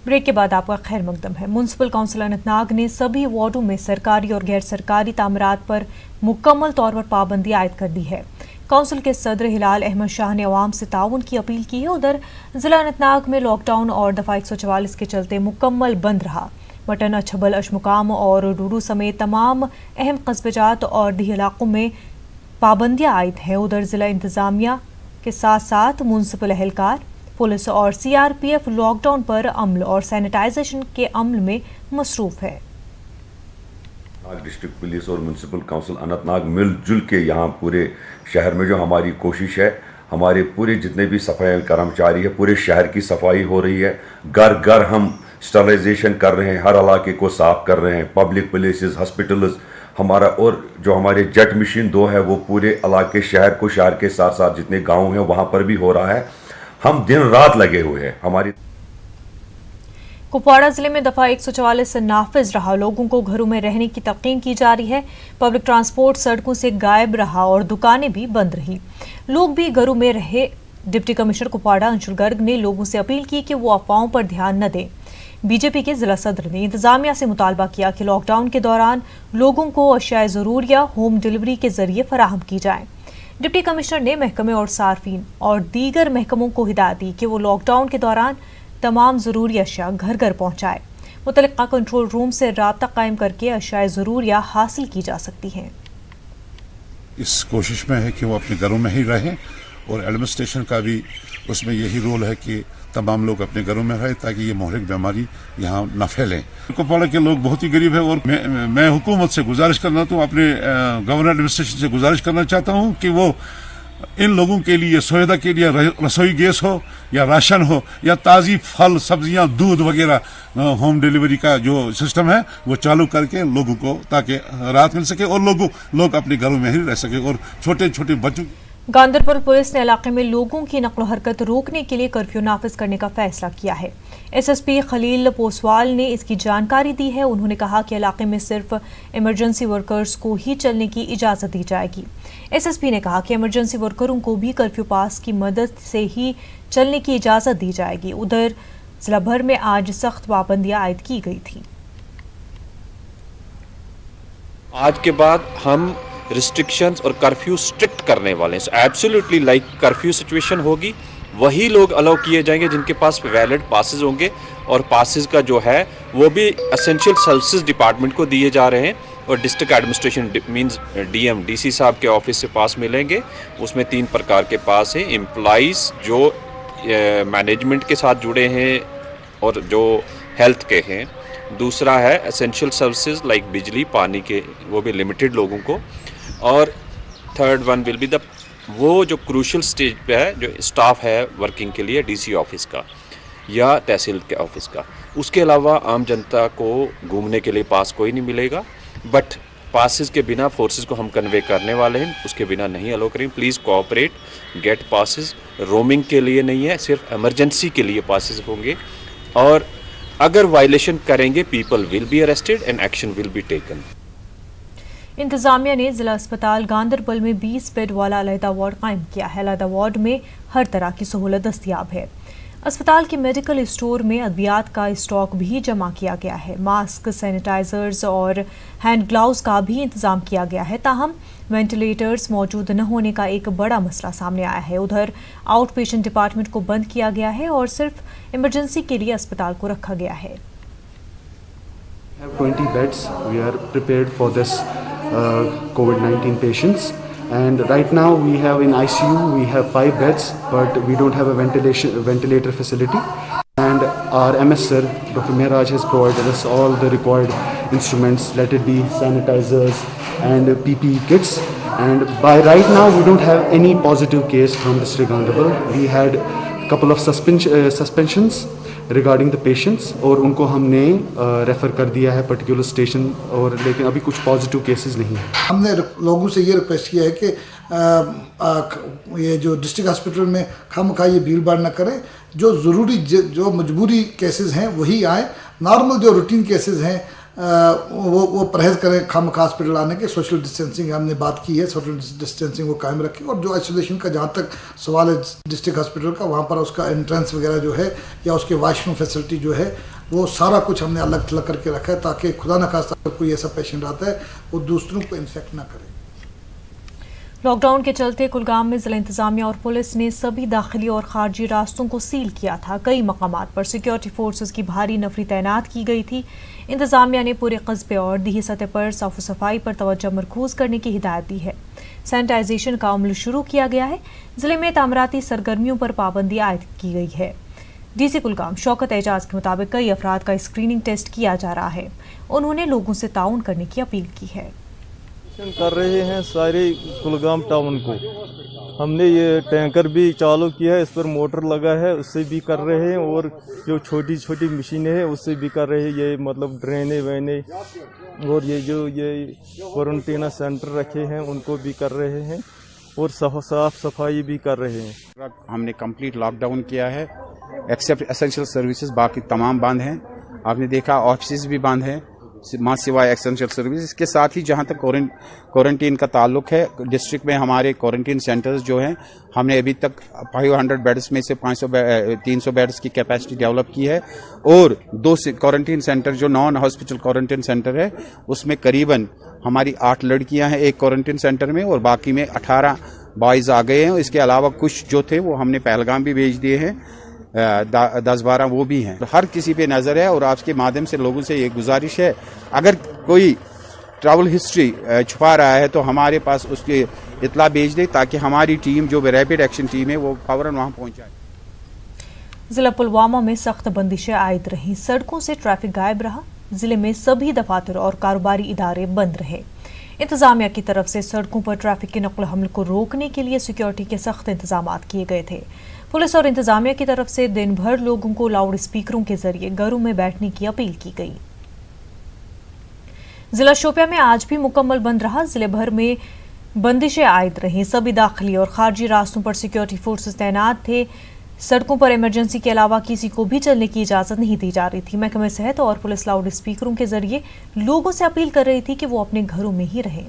Break के बाद आपका खैर मकदम है। म्युनिसिपल काउंसिल अनंतनाग ने सभी वार्डों में सरकारी और गैर सरकारी तामीरात पर मुकम्मल तौर पर पाबंदी आयद कर दी है। काउंसिल के सदर हिलाल अहमद शाह ने अवाम से ताउन की अपील की है। उधर जिला अनंतनाग में लॉकडाउन और दफा 144 के चलते मुकम्मल बंद रहा। मटन, अछबल, अशमुकाम और डूडू समेत तमाम अहम कस्बेजात और दी इलाकों में पाबंदियां आयद हैं। उधर जिला इंतजामिया के साथ साथ म्युनिसिपल एहलकार, पुलिस और सीआरपीएफ लॉकडाउन पर अमल और सैनिटाइजेशन के अमल में मसरूफ है। डिस्ट्रिक्ट पुलिस और म्युनिसिपल काउंसिल अनंतनाग मिलजुल के यहाँ पूरे शहर में जो हमारी कोशिश है, हमारे पूरे जितने भी सफाई कर्मचारी है, पूरे शहर की सफाई हो रही है। घर घर हम स्टरलाइजेशन कर रहे हैं, हर इलाके को साफ कर रहे हैं। पब्लिक प्लेसेस, हॉस्पिटल्स हमारा, और जो हमारे जेट मशीन 2 है वो पूरे इलाके शहर को, शहर के साथ साथ जितने गाँव हैं वहाँ पर भी हो रहा है। हम दिन रात लगे हुए हैं। हमारी कुपवाड़ा जिले में दफा 144 से नाफिज रहा। लोगों को घरों में रहने की तलकीन की जा रही है। पब्लिक ट्रांसपोर्ट सड़कों से गायब रहा और दुकानें भी बंद रही। लोग भी घरों में रहे। डिप्टी कमिश्नर कुपवाड़ा अंशुल गर्ग ने लोगों से अपील की कि वो अफवाहों पर ध्यान न दें। बीजेपी के जिला सदर ने इंतजामिया से मुतालबा किया कि लॉकडाउन के दौरान लोगों को अशियाए ज़रूरिया होम डिलीवरी के जरिए फराहम की जाए। डिप्टी कमिश्नर ने महकमे और सार्फिन और दीगर महकमों को हिदायत दी कि वो लॉकडाउन के दौरान तमाम ज़रूरी अशिया घर घर पहुँचाए। मुतल्लिका कंट्रोल रूम से राब्ता कायम करके अशियाए ज़रूरिया हासिल की जा सकती हैं। इस कोशिश में है कि वो अपने घरों में ही रहें, और एडमिनिस्ट्रेशन का भी उसमें यही रोल है कि तमाम लोग अपने घरों में रहें ताकि ये मोहलिक बीमारी यहाँ न फैले। कुपवाड़ा के लोग बहुत ही गरीब है, और मैं हुकूमत से गुजारिश करना, तो अपने गवर्नर एडमिनिस्ट्रेशन से गुजारिश करना चाहता हूँ कि वो इन लोगों के लिए सुविधा के लिए रसोई गैस हो या राशन हो या ताज़ी फल, सब्जियां, दूध वगैरह होम डिलीवरी का जो सिस्टम है वो चालू करके लोगों को, ताकि राहत मिल सके और लोग अपने घरों में ही रह सके। और छोटे छोटे बच्चों, गांदरबल पुलिस ने इलाके में लोगों की नकलो हरकत रोकने के लिए कर्फ्यू नाफिज करने का फैसला किया है। एसएसपी खलील पोसवाल ने इसकी जानकारी दी है। उन्होंने कहा कि इलाके में सिर्फ इमरजेंसी वर्कर्स को ही चलने की इजाज़त दी जाएगी। एसएसपी ने कहा कि इमरजेंसी वर्करों को भी कर्फ्यू पास की मदद से ही चलने की इजाज़त दी जाएगी। उधर जिला भर में आज सख्त पाबंदियां आयद की गई थी। आज के बाद हम रिस्ट्रिक्शंस और कर्फ्यू स्ट्रिक्ट करने वाले हैं। एब्सोल्युटली लाइक कर्फ्यू सिचुएशन होगी, वही लोग अलाउ किए जाएंगे जिनके पास वैलिड पासेस होंगे, और पासेस का जो है वो भी एसेंशियल सर्विसेज डिपार्टमेंट को दिए जा रहे हैं। और district administration means DM, DC साहब के ऑफिस से पास मिलेंगे। उसमें 3 प्रकार के पास हैं। एम्प्लॉइज़ जो मैनेजमेंट के साथ जुड़े हैं और जो हेल्थ के हैं। दूसरा है एसेंशियल सर्विसेज लाइक बिजली, पानी के, वो भी लिमिटेड लोगों को। और third one will be the वो जो क्रूशल स्टेज पे है, जो स्टाफ है वर्किंग के लिए डीसी ऑफिस का या तहसील के ऑफिस का। उसके अलावा आम जनता को घूमने के लिए पास कोई नहीं मिलेगा, बट पासेस के बिना फोर्सेस को हम कन्वे करने वाले हैं, उसके बिना नहीं अलो करें। Please cooperate, get passes. Roaming के लिए नहीं है, सिर्फ इमरजेंसी के लिए पासेस होंगे, और अगर वायलेशन करेंगे people will be arrested and action will be taken. इंतजामिया ने जिला अस्पताल गांदरबल में 20 बेड वाला अलहदा वार्ड कायम किया है। अलहदा वार्ड में हर तरह की सहूलत दस्तियाब है। अस्पताल के मेडिकल स्टोर में अद्वियात का स्टॉक भी जमा किया गया है। मास्क, सैनिटाइजर्स और हैंड ग्लव्स का भी इंतजाम किया गया है। ताहम वेंटिलेटर्स मौजूद न होने का एक बड़ा मसला सामने आया है। उधर आउट पेशेंट डिपार्टमेंट को बंद किया गया है और सिर्फ इमरजेंसी के लिए अस्पताल को रखा गया है। 20 beds. We are prepared for this COVID-19 patients, and right now we have in ICU we have 5 beds, but we don't have a ventilator facility, and our MS sir Dr. Mehraj has provided us all the required instruments, let it be sanitizers and PPE kits, and by right now we don't have any positive case from district Gaunderbal. We had a couple of suspensions regarding the patients, और उनको हमने refer कर दिया है particular station, और लेकिन अभी कुछ पॉजिटिव केसेस नहीं हैं। हमने लोगों से ये रिक्वेस्ट किया है कि ये जो डिस्ट्रिक्ट हॉस्पिटल में खामखा ये भीड़ भाड़ न करें। जो ज़रूरी जो मजबूरी केसेस हैं वही आए। नॉर्मल जो रूटीन केसेस हैं वो परहेज़ करें खामखा हॉस्पिटल आने के। सोशल डिस्टेंसिंग हमने बात की है, सोशल डिस्टेंसिंग वो कायम रखें। और जो आइसोलेशन का जहाँ तक सवाल है डिस्ट्रिक्ट हॉस्पिटल का, वहाँ पर उसका एंट्रेंस वगैरह जो है या उसके वॉशरूम फैसिलिटी जो है वो सारा कुछ हमने अलग थलग करके रखा है, ताकि खुदा न खास्ता अगर कोई ऐसा पेशेंट आता है वो दूसरों को इन्फेक्ट ना करे। लॉकडाउन के चलते कुलगाम में जिला इंतजामिया और पुलिस ने सभी दाखिली और खारजी रास्तों को सील किया था। कई मकामात पर सिक्योरिटी फोर्सेस की भारी नफरी तैनात की गई थी। इंतजामिया ने पूरे कस्बे और दीही सतह पर साफ सफाई पर तवज्जो मरकूज करने की हिदायत दी है। सैनिटाइजेशन का अमल शुरू किया गया है। जिले में तामीराती सरगर्मियों पर पाबंदी आयद की गई है। डीसी कुलगाम शौकत एजाज के मुताबिक कई अफराद का स्क्रीनिंग टेस्ट किया जा रहा है। उन्होंने लोगों से ताउन करने की अपील की है। कर रहे हैं सारे कुलगाम टाउन को। हमने ये टैंकर भी चालू किया है, इस पर मोटर लगा है, उससे भी कर रहे हैं। और जो छोटी छोटी मशीनें हैं उससे भी कर रहे हैं। ये मतलब ड्रेने वेने और ये जो ये क्वारंटीन सेंटर रखे हैं उनको भी कर रहे हैं। और साफ सफाई भी कर रहे हैं। हमने कंप्लीट लॉकडाउन किया है, एक्सेप्ट एसेंशियल सर्विसेज, बाकी तमाम बंद हैं। आपने देखा ऑफिस भी बंद हैं मां सिवाय एसेंशियल सर्विस। इसके साथ ही जहां तक क्वारंटीन का ताल्लुक है, डिस्ट्रिक्ट में हमारे क्वारंटीन सेंटर्स जो हैं, हमने अभी तक 500 बेड्स में से 300 बेड्स की कैपेसिटी डेवलप की है। और 2 क्वारंटीन सेंटर जो नॉन हॉस्पिटल क्वारंटीन सेंटर है उसमें करीबन हमारी 8 लड़कियां हैं एक क्वारंटीन सेंटर में, और बाकी में 18 बॉयज़ आ गए हैं। इसके अलावा कुछ जो थे वो हमने पहलगाम भी भेज दिए हैं, 10-12 वो भी हैं। हर किसी पे नज़र है। और आपके माध्यम से लोगों से ये गुजारिश है, अगर कोई ट्रैवल हिस्ट्री छुपा रहा है तो हमारे पास उसकी इतला भेज दे, ताकि हमारी टीम जो रैपिड एक्शन टीम है वो फौरन वहाँ पहुँच जाए। जिला पुलवामा में सख्त बंदिशें आयद रहीं। सड़कों से ट्रैफिक गायब रहा। जिले में सभी दफातर और कारोबारी इदारे बंद रहे। इंतजामिया की तरफ से सड़कों पर ट्रैफिक के नक़ल हमल को रोकने के लिए सिक्योरिटी के सख्त इंतजाम किए गए थे। पुलिस और इंतजामिया की तरफ से दिन भर लोगों को लाउड स्पीकरों के जरिए घरों में बैठने की अपील की गई। जिला शोपियां में आज भी मुकम्मल बंद रहा। जिले भर में बंदिशें आयद रहीं। सभी दाखिली और खारजी रास्तों पर सिक्योरिटी फोर्सेस तैनात थे। सड़कों पर इमरजेंसी के अलावा किसी को भी चलने की इजाजत नहीं दी जा रही थी। महकमे सेहत और पुलिस लाउड स्पीकरों के जरिए लोगों से अपील कर रही थी कि वो अपने घरों में ही रहें।